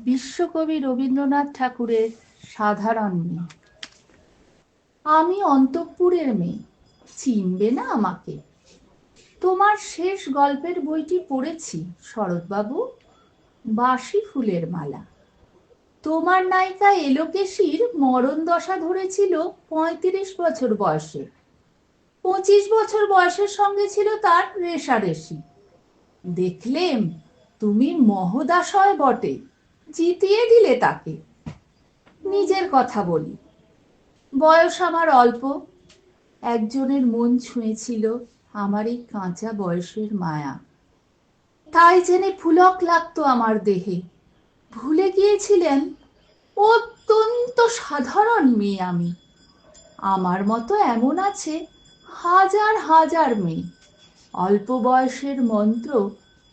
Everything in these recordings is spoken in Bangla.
বিশ্বকবি রবীন্দ্রনাথ ঠাকুরের সাধারণ মেয়ে। আমি অন্তঃপুরের মেয়ে, চিনবে না আমাকে? তোমার শেষ গল্পের বইটি পড়েছি শরৎবাবু, বাসি ফুলের মালা। তোমার নায়িকা এলোকেশীর মরণ দশা ধরেছিল ৩৫ বছর বয়সে। ২৫ বছর বয়সের সঙ্গে ছিল তার রেষারেষি। দেখলেম তুমি মহোদাশয় বটে, জিতিয়ে দিলে তাকে। নিজের কথা বলি, বয়স আমার অল্প, একজনের মন ছুঁয়েছিল আমার এই কাঁচা বয়সের মায়া। তাই জেনে পুলক লাগতো আমার দেহে। ভুলে গিয়েছিলেন অত্যন্ত সাধারণ মেয়ে আমি। আমার মতো এমন আছে হাজার হাজার মেয়ে, অল্প বয়সের মন্ত্র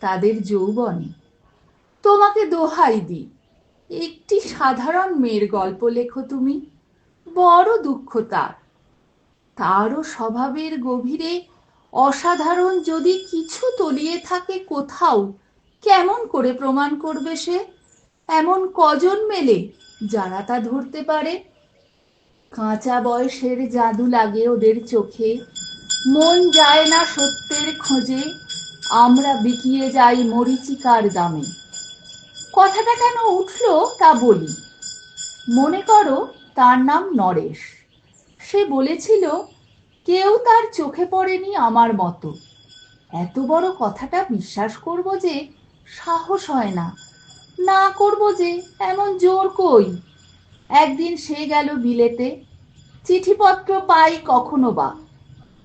তাদের যৌবনে। তোমাকে দোহাই দিই, একটি সাধারণ মেয়ের গল্প লেখো তুমি। বড় দুঃখ তার, তারও স্বভাবের গভীরে অসাধারণ যদি কিছু তলিয়ে থাকে কোথাও, কেমন করে প্রমাণ করবে সে? এমন কজন মেলে যারা তা ধরতে পারে? কাঁচা বয়সের জাদু লাগে ওদের চোখে, মন যায় না সত্যের খোঁজে, আমরা বিকিয়ে যাই মরীচিকার দামে। কথাটা কেন উঠলো তা বলি। মনে করো তার নাম নরেশ। সে বলেছিল কেউ তার চোখে পড়েনি আমার মতো। এত বড় কথাটা বিশ্বাস করব যে সাহস হয় না, না করব যে এমন জোর কই। একদিন সে গেল বিলেতে, চিঠিপত্র পাই কখনো বা।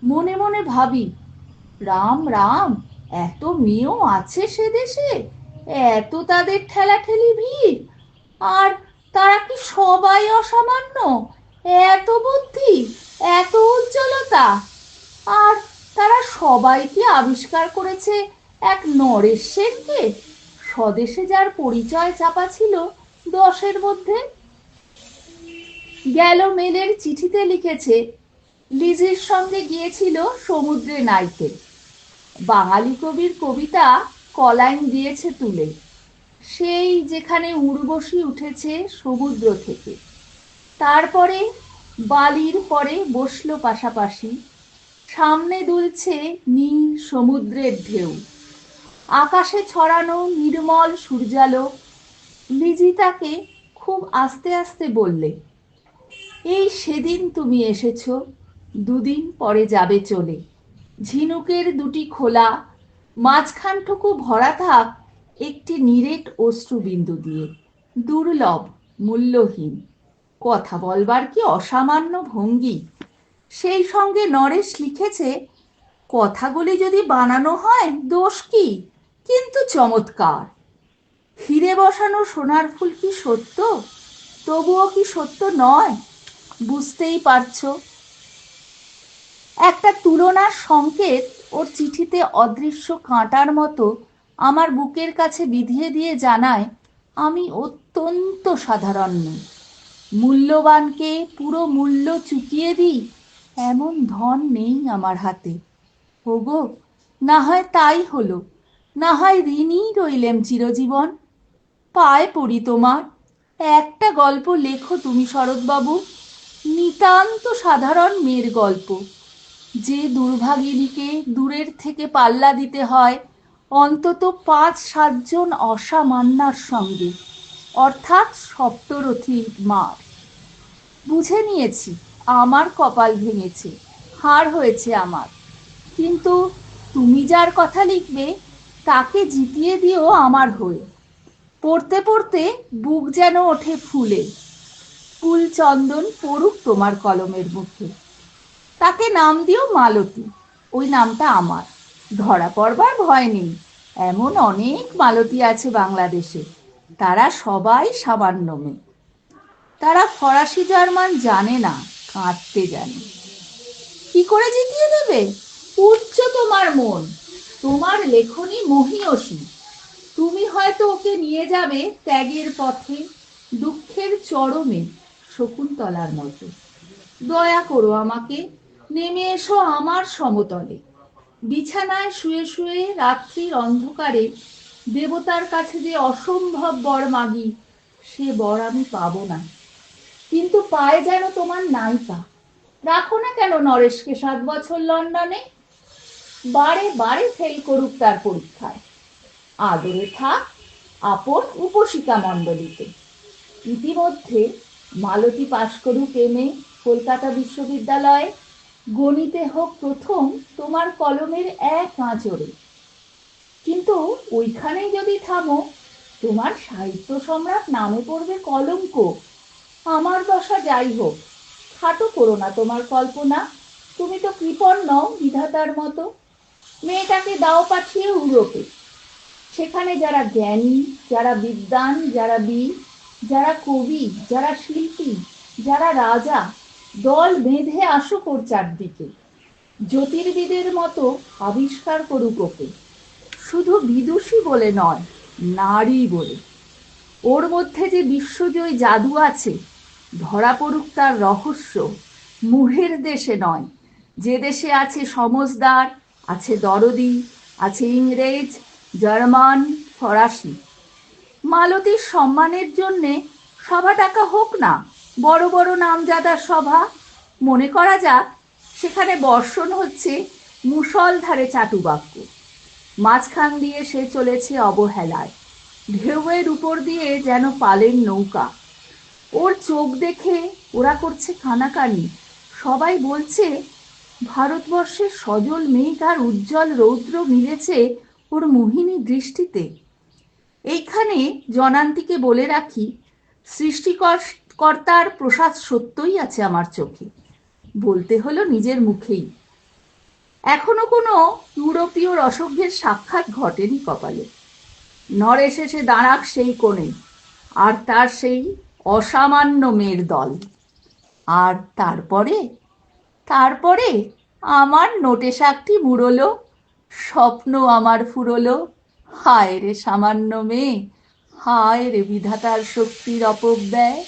মনে মনে ভাবি, রাম রাম, এত মেয়েও আছে সে দেশে, এত তাদের ঠেলাঠেলি ভিড়, আর তারা কি সবাই অসামান্য? এত বুদ্ধি, এত উজ্জ্বলতা, আর তারা সবাই কি আবিষ্কার করেছে এক নরেশ সেনকে, স্বদেশে যার পরিচয় চাপা ছিল ১০-এর মধ্যে। গেল মেলের চিঠিতে লিখেছে লিজির সঙ্গে গিয়েছিল সমুদ্রে নাইতে। বাঙালি কবির কবিতা কলাইন দিয়েছে তুলে, সেই যেখানে উর্বশী উঠেছে সমুদ্র থেকে। তারপরে বালির পরে বসলো পাশাপাশি, সামনে দুলছে নীল সমুদ্রের ঢেউ, আকাশে ছড়ানো নির্মল সূর্যালোক। লিজি তাকে খুব আস্তে আস্তে বললে, এই সেদিন তুমি এসেছো, দুদিন পরে যাবে চলে। ঝিনুকের দুটি খোলা, মাঝখানটুকু ভরা থাক একটি নিরেট অশ্রুবিন্দু দিয়ে। দুর্লভ, মূল্যহীন। কথা বলবার কি অসামান্য ভঙ্গি। সেই সঙ্গে নরেশ লিখেছে, কথাগুলি যদি বানানো হয় দোষ কি, কিন্তু চমৎকার। হিরে বসানো সোনার ফুল কি সত্য? তবুও কি সত্য নয়? বুঝতেই পারছো। একটা তুলনার সংকেত ওর চিঠিতে অদৃশ্য কাঁটার মতো আমার বুকের কাছে বিধিয়ে দিয়ে জানায়, আমি অত্যন্ত সাধারণ নই। মূল্যবানকে পুরো মূল্য চুকিয়ে দিই এমন ধন নেই আমার হাতে। ওগো, না হয় তাই হলো, না হয় ঋণী রইলেম চিরজীবন। পায়ে পড়ি তোমার, একটা গল্প লেখো তুমি শরৎবাবু, নিতান্ত সাধারণ মেয়ের গল্প, যে দুর্ভাগিনীকে দূরের থেকে পাল্লা দিতে হয় অন্তত ৫-৭ জন অসামান্যার সঙ্গে, অর্থাৎ সপ্তরথীর মার। বুঝে নিয়েছি আমার কপাল ভেঙেছে, হার হয়েছে আমার, কিন্তু তুমি যার কথা লিখবে তাকে জিতিয়ে দিও আমার হয়ে। পড়তে পড়তে বুক যেন ওঠে ফুলে। ফুল চন্দন পড়ুক তোমার কলমের মুখে। তাকে নাম দিও মালতী, ওই নামটা আমার। ধরা পড়বার ভয় নেই, এমন অনেক মালতী আছে বাংলাদেশে, তারা সবাই সামান্য মেয়ে। তারা ফরাসি জার্মান জানে না, কাঁদতে জানে। কি করে জিতিয়ে দেবে? উচ্চ তোমার মন, তোমার লেখনী মহীয়সী। তুমি হয়তো ওকে নিয়ে যাবে ত্যাগের পথে, দুঃখের চরমে, শকুন্তলার মতো। দয়া করো আমাকে, নেমে এসো আমার সমতলে। বিছানায় শুয়ে শুয়ে রাত্রির অন্ধকারে দেবতার কাছে যে অসম্ভব বর মাগি, সে বর আমি পাবো না, কিন্তু পায় যেন তোমার নায়িকা। রাখো না কেন নরেশকে 7 বছর লন্ডনে, বারে বারে ফেল করুক তার পরীক্ষায়, আদরে থাক আপন উপশিকা মণ্ডলীতে। ইতিমধ্যে মালতী পাশ করুক এম.এ. কলকাতা বিশ্ববিদ্যালয়ে, গণিতে হোক প্রথম তোমার কলমের এক আঁচড়ে। কিন্তু ওইখানেই যদি থামো, তোমার সাহিত্য সম্রাট নামে পড়বে কলঙ্ক। আমার দশা যাই হোক, খাটো করো না তোমার কল্পনা, তুমি তো কৃপণ নও বিধাতার মতো। মেয়েটাকে দাও পাঠিয়ে ইউরোপে, সেখানে যারা জ্ঞানী, যারা বিদ্বান, যারা বীর, যারা কবি, যারা শিল্পী, যারা রাজা, দল বেঁধে আসুক ওর চারদিকে। জ্যোতির্বিদের মতো আবিষ্কার করুক ওকে, শুধু বিদুষী বলে নয়, নারী বলে। ওর মধ্যে যে বিশ্বজয়ী জাদু আছে, ধরা পড়ুক তার রহস্য। মুহের দেশে নয়, যে দেশে আছে সমজদার, আছে দরদি, আছে ইংরেজ, জার্মান, ফরাসি। মালতীর সম্মানের জন্যে সভা ডাকা হোক না, বড় বড় নামজাদার সভা। মনে করা যাক সেখানে বর্ষণ হচ্ছে মুষলধারে চাটুবাক্য, মাঝখান দিয়ে সে চলেছে অবহেলায়, ঢেউয়ের উপর দিয়ে যেন পালের নৌকা। ওর চোখ দেখে ওরা করছে কানাকানি, সবাই বলছে ভারতবর্ষের সজল মেঘ আর উজ্জ্বল রৌদ্র মিলেছে ওর মোহিনী দৃষ্টিতে। এইখানে জনান্তিকে বলে রাখি, সৃষ্টিকর্তার প্রসাদ সত্যই আছে আমার চোখে, বলতে হলো নিজের মুখেই। এখনো কোনো ইউরোপীয় রসজ্ঞের সাক্ষাৎ ঘটেনি কপালে। নরেশ এসে দাঁড়াক সেই কোণে, আর তার সেই অসামান্য মেয়ের দল। আর তারপরে তারপরে আমার নোটে শাকটি মুড়লো, স্বপ্ন আমার ফুরলো। হায় রে সামান্য মেয়ে, হায় রে বিধাতার শক্তির অপব্যয়।